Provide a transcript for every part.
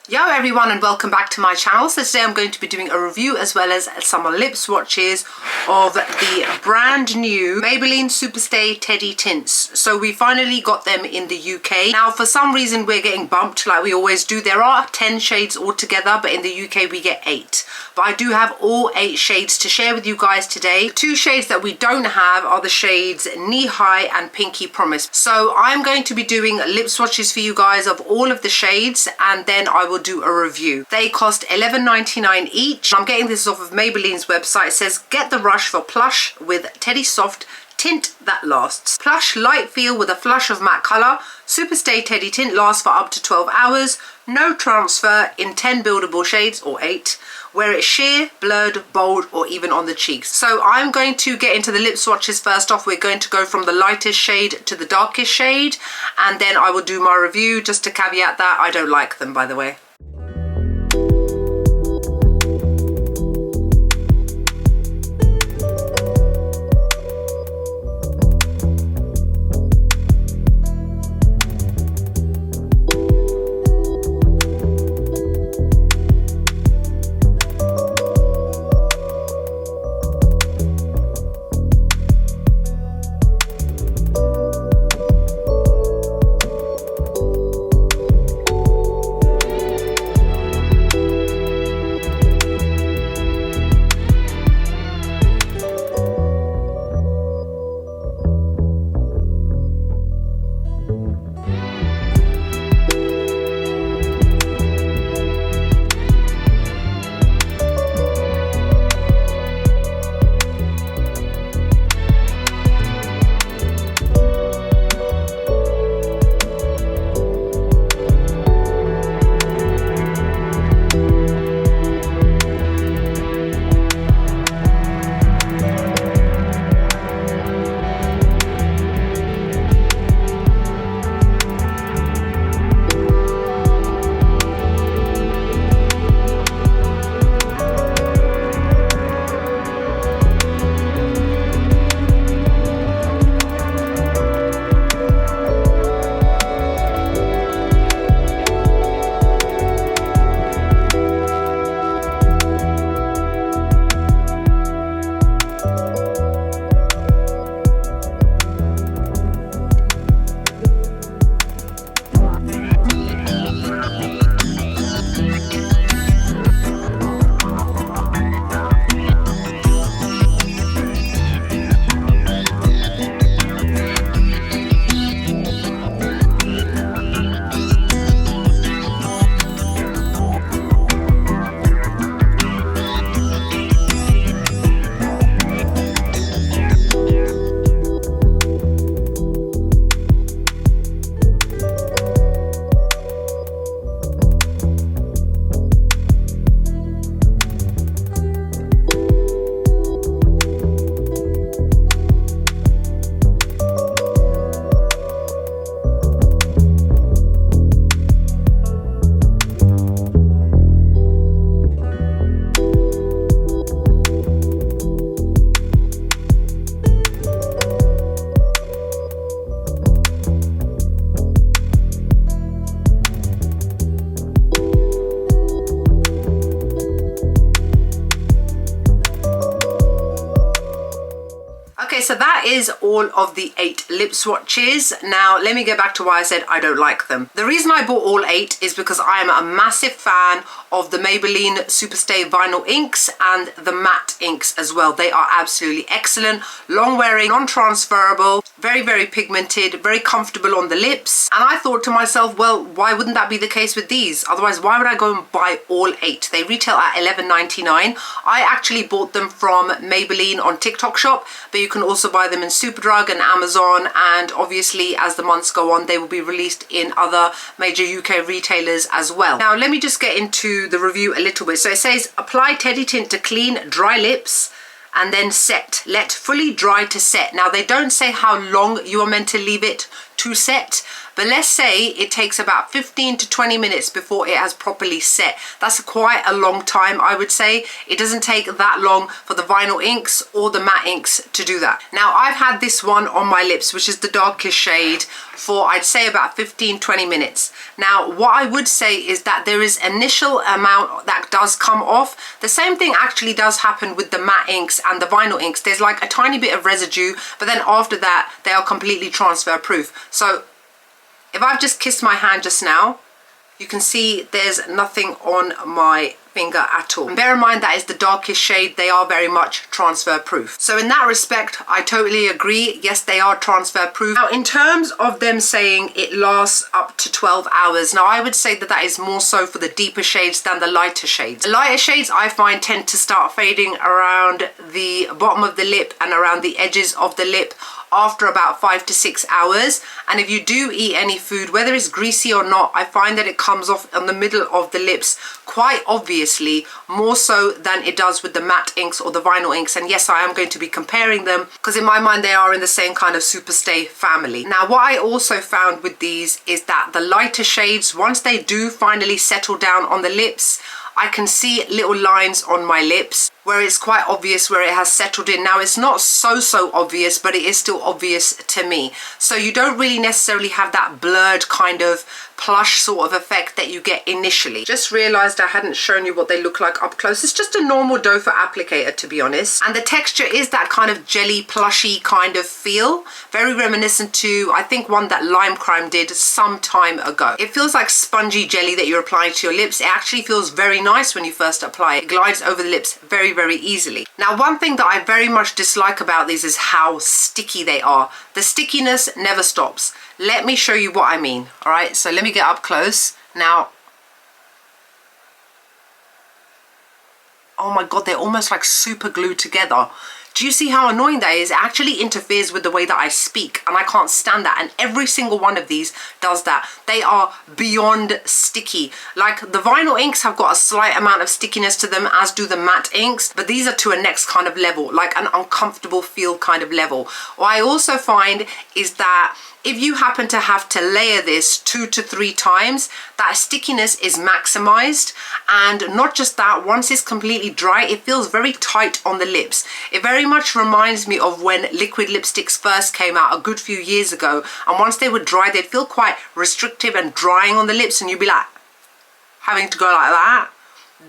Yo everyone, and welcome back to my channel. So today I'm going to be doing a review as well as some lip swatches of the brand new Maybelline SuperStay Teddy Tints. So we finally got them in the UK. Now for some reason we're getting bumped like we always do. There are 10 shades altogether, but in the UK we get 8. But I do have all 8 shades to share with you guys today. 2 shades that we don't have are the shades Knee High and Pinky Promise. So I'm going to be doing lip swatches for you guys of all of the shades, and then I will do a review. They cost $11.99 each. I'm getting this off of Maybelline's website. It says, get the rush for plush with Teddy Soft Tint that lasts. Plush light feel with a flush of matte colour. SuperStay Teddy Tint lasts for up to 12 hours. No transfer in 10 buildable shades or 8. Wear it sheer, blurred, bold, or even on the cheeks. So I'm going to get into the lip swatches first off. We're going to go from the lightest shade to the darkest shade, and then I will do my review. Just to caveat that, I don't like them, by the way. So that is all of the 8 lip swatches. Now let me go back to why I said I don't like them. The reason I bought all 8 is because I am a massive fan of the Maybelline SuperStay vinyl inks and the matte inks as well. They are absolutely excellent, long wearing, non-transferable, very pigmented, very comfortable on the lips. And I thought to myself, well, why wouldn't that be the case with these? Otherwise, why would I go and buy all 8? They retail at $11.99. I actually bought them from Maybelline on TikTok shop, but you can also buy them in Superdrug and Amazon, and obviously as the months go on they will be released in other major UK retailers as well. Now let me just get into the review a little bit. So it says, apply Teddy Tint to clean dry lips and then set. Let fully dry to set. Now they don't say how long you are meant to leave it to set. but let's say it takes about 15 to 20 minutes before it has properly set. That's quite a long time, I would say. It doesn't take that long for the vinyl inks or the matte inks to do that. Now, I've had this one on my lips, which is the darkest shade, for I'd say about 15-20 minutes. Now, what I would say is that there is initial amount that does come off. The same thing actually does happen with the matte inks and the vinyl inks. There's like a tiny bit of residue, but then after that, they are completely transfer proof. So if I've just kissed my hand just now, you can see there's nothing on my finger at all. And bear in mind that is the darkest shade. They are very much transfer proof. So in that respect, I totally agree. Yes, they are transfer proof. Now, in terms of them saying it lasts up to 12 hours, now I would say that that is more so for the deeper shades than the lighter shades. The lighter shades I find tend to start fading around the bottom of the lip and around the edges of the lip after about 5 to 6 hours. And if you do eat any food, whether it's greasy or not, I find that it comes off on the middle of the lips quite obviously, more so than it does with the matte inks or the vinyl inks. And yes, I am going to be comparing them because in my mind they are in the same kind of SuperStay family. Now, what I also found with these is that the lighter shades, once they do finally settle down on the lips, I can see little lines on my lips where it's quite obvious where it has settled in. Now, it's not so obvious, but it is still obvious to me. So you don't really necessarily have that blurred kind of plush sort of effect that you get initially. Just realized I hadn't shown you what they look like up close. It's just a normal doe foot applicator, to be honest. And the texture is that kind of jelly plushy kind of feel. Very reminiscent to, I think, one that Lime Crime did some time ago. It feels like spongy jelly that you're applying to your lips. It actually feels very nice when you first apply it. It glides over the lips very easily. Now, one thing that I very much dislike about these is how sticky they are. The stickiness never stops. Let me show you what I mean. All right, so let me get up close. Now, oh my God, they're almost like super glued together. Do you see how annoying that is? It actually interferes with the way that I speak, and I can't stand that. And every single one of these does that. They are beyond sticky. Like, the vinyl inks have got a slight amount of stickiness to them, as do the matte inks, but these are to a next kind of level, like an uncomfortable feel kind of level. What I also find is that if you happen to have to layer this 2 to 3 times, that stickiness is maximized. And not just that, once it's completely dry, it feels very tight on the lips. It very much reminds me of when liquid lipsticks first came out a good few years ago. And once they were dry, they'd feel quite restrictive and drying on the lips, and you'd be like having to go like that.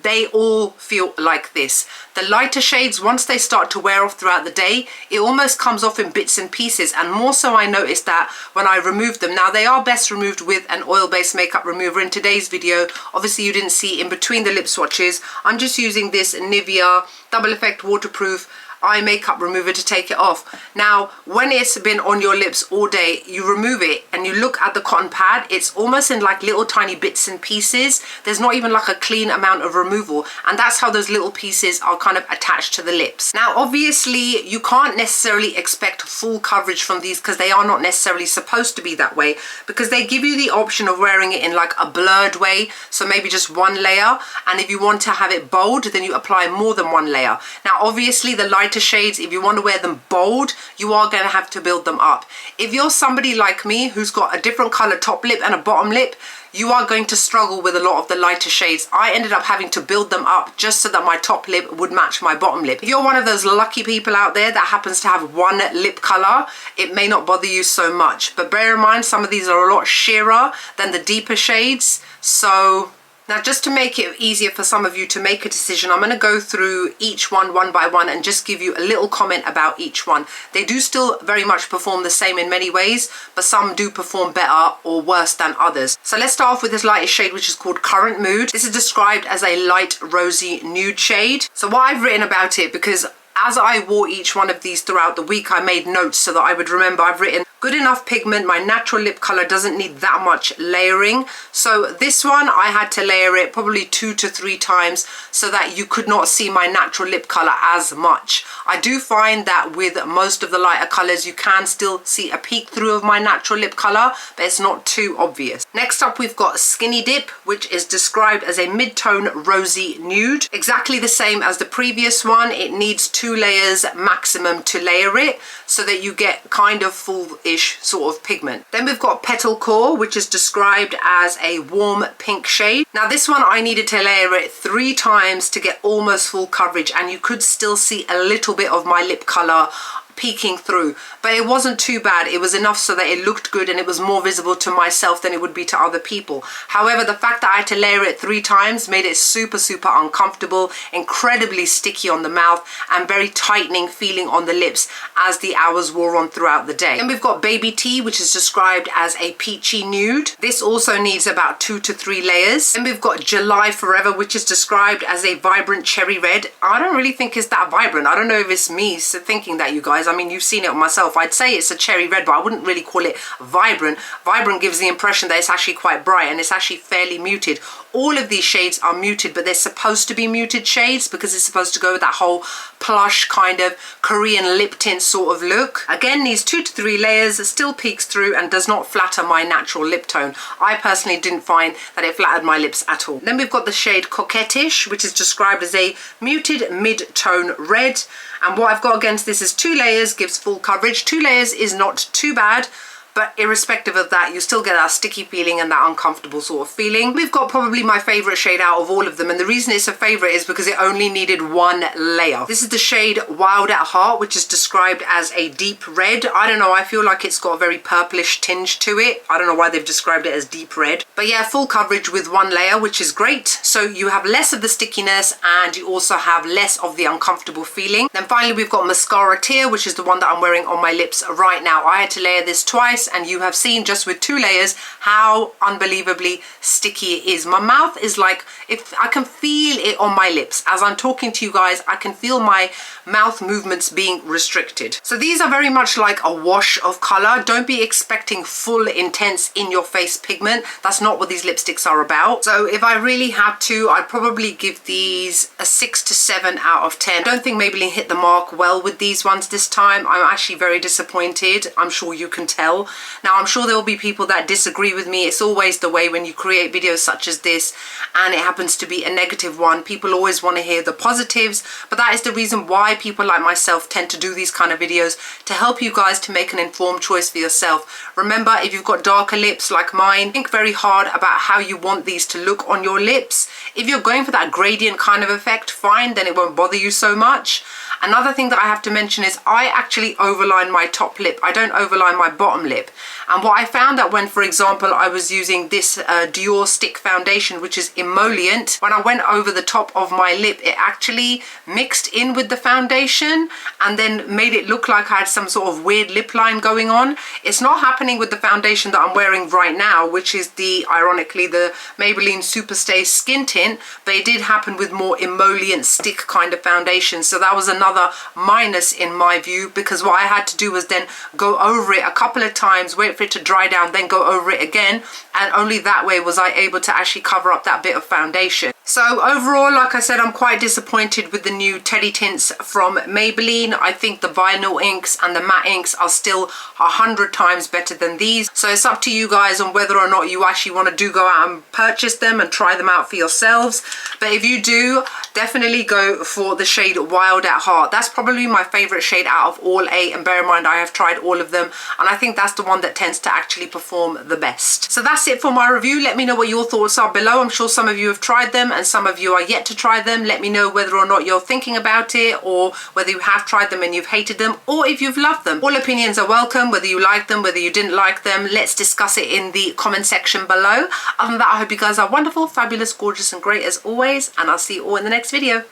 They all feel like this. The lighter shades, once they start to wear off throughout the day, it almost comes off in bits and pieces. And more so, I noticed that when I removed them. Now, they are best removed with an oil-based makeup remover. In today's video, obviously you didn't see in between the lip swatches, I'm just using this Nivea Double Effect Waterproof eye makeup remover to take it off. Now, when it's been on your lips all day, you remove it and you look at the cotton pad, it's almost in like little tiny bits and pieces. There's not even like a clean amount of removal, and that's how those little pieces are kind of attached to the lips. Now, obviously you can't necessarily expect full coverage from these because they are not necessarily supposed to be that way, because they give you the option of wearing it in like a blurred way, so maybe just one layer, and if you want to have it bold, then you apply more than one layer. Now, obviously the lighter shades, if you want to wear them bold, you are going to have to build them up. If you're somebody like me who's got a different color top lip and a bottom lip, you are going to struggle with a lot of the lighter shades. I ended up having to build them up just so that my top lip would match my bottom lip. If you're one of those lucky people out there that happens to have one lip color, it may not bother you so much. But bear in mind, some of these are a lot sheerer than the deeper shades. So now, just to make it easier for some of you to make a decision, I'm going to go through each one by one and just give you a little comment about each one. They do still very much perform the same in many ways, but some do perform better or worse than others. So let's start off with this lightest shade, which is called Current Mood. This is described as a light rosy nude shade. So what I've written about it, because as I wore each one of these throughout the week, I made notes so that I would remember. I've written, good enough pigment, my natural lip color doesn't need that much layering. So this one, I had to layer it probably 2 to 3 times so that you could not see my natural lip color as much. I do find that with most of the lighter colors, you can still see a peek through of my natural lip color, but it's not too obvious. Next up, we've got Skinnydip, which is described as a mid-tone rosy nude. Exactly the same as the previous one. It needs 2 layers maximum to layer it so that you get kind of full nude-ish sort of pigment. Then we've got Petalcore, which is described as a warm pink shade. Now this one I needed to layer it 3 times to get almost full coverage, and you could still see a little bit of my lip color peeking through, but it wasn't too bad. It was enough so that it looked good and it was more visible to myself than it would be to other people. However, the fact that I had to layer it 3 times made it super uncomfortable, incredibly sticky on the mouth, and very tightening feeling on the lips as the hours wore on throughout the day. Then we've got Baby Tea, which is described as a peachy nude. This also needs about 2 to 3 layers. Then we've got July Forever, which is described as a vibrant cherry red. I don't really think it's that vibrant. I don't know if it's me thinking that, you guys. I mean, you've seen it on myself. I'd say it's a cherry red, but I wouldn't really call it vibrant. Vibrant gives the impression that it's actually quite bright, and it's actually fairly muted. All of these shades are muted, but they're supposed to be muted shades because it's supposed to go with that whole plush kind of Korean lip tint sort of look. Again, needs 2 to 3 layers, still peeks through and does not flatter my natural lip tone. I personally didn't find that it flattered my lips at all. Then we've got the shade Coquettish, which is described as a muted mid-tone red. And what I've got against this is 2 layers, gives full coverage. 2 layers is not too bad, but irrespective of that, you still get that sticky feeling and that uncomfortable sort of feeling. We've got probably my favorite shade out of all of them, and the reason it's a favorite is because it only needed 1 layer. This is the shade Wild at Heart, which is described as a deep red. I don't know, I feel like it's got a very purplish tinge to it. I don't know why they've described it as deep red. But yeah, full coverage with 1 layer, which is great. So you have less of the stickiness and you also have less of the uncomfortable feeling. Then finally, we've got Mascara Tear, which is the one that I'm wearing on my lips right now. I had to layer this twice, and you have seen just with 2 layers how unbelievably sticky it is. My mouth is like, if I can feel it on my lips as I'm talking to you guys, I can feel my mouth movements being restricted. So these are very much like a wash of color. Don't be expecting full intense in your face pigment. That's not what these lipsticks are about. So if I really had to, I'd probably give these a 6 to 7 out of 10. I don't think Maybelline hit the mark well with these ones this time. I'm actually very disappointed. I'm sure you can tell. Now, I'm sure there will be people that disagree with me. It's always the way when you create videos such as this and it happens to be a negative one. People always want to hear the positives, but that is the reason why people like myself tend to do these kind of videos, to help you guys to make an informed choice for yourself. Remember, if you've got darker lips like mine, think very hard about how you want these to look on your lips. If you're going for that gradient kind of effect, fine, then it won't bother you so much. Another thing that I have to mention is I actually overline my top lip. I don't overline my bottom lip. And what I found that when, for example, I was using this Dior stick foundation, which is emollient, when I went over the top of my lip, it actually mixed in with the foundation and then made it look like I had some sort of weird lip line going on. It's not happening with the foundation that I'm wearing right now, which is ironically, the Maybelline SuperStay Skin Tint, but it did happen with more emollient stick kind of foundation. So that was another minus in my view, because what I had to do was then go over it a couple of times, wait for it to dry down, then go over it again, and only that way was I able to actually cover up that bit of foundation. So overall, like I said, I'm quite disappointed with the new Teddy Tints from Maybelline. I think the vinyl inks and the matte inks are still 100 times better than these. So it's up to you guys on whether or not you actually want to go out and purchase them and try them out for yourselves. But if you do, definitely go for the shade Wild at Heart. That's probably my favorite shade out of all 8, and bear in mind I have tried all of them, and I think that's the one that tends to actually perform the best. So that's it for my review. Let me know what your thoughts are below. I'm sure some of you have tried them and some of you are yet to try them. Let me know whether or not you're thinking about it, or whether you have tried them and you've hated them, or if you've loved them. All opinions are welcome, whether you like them, whether you didn't like them. Let's discuss it in the comment section below. Other than that, I hope you guys are wonderful, fabulous, gorgeous and great as always, and I'll see you all in the next video.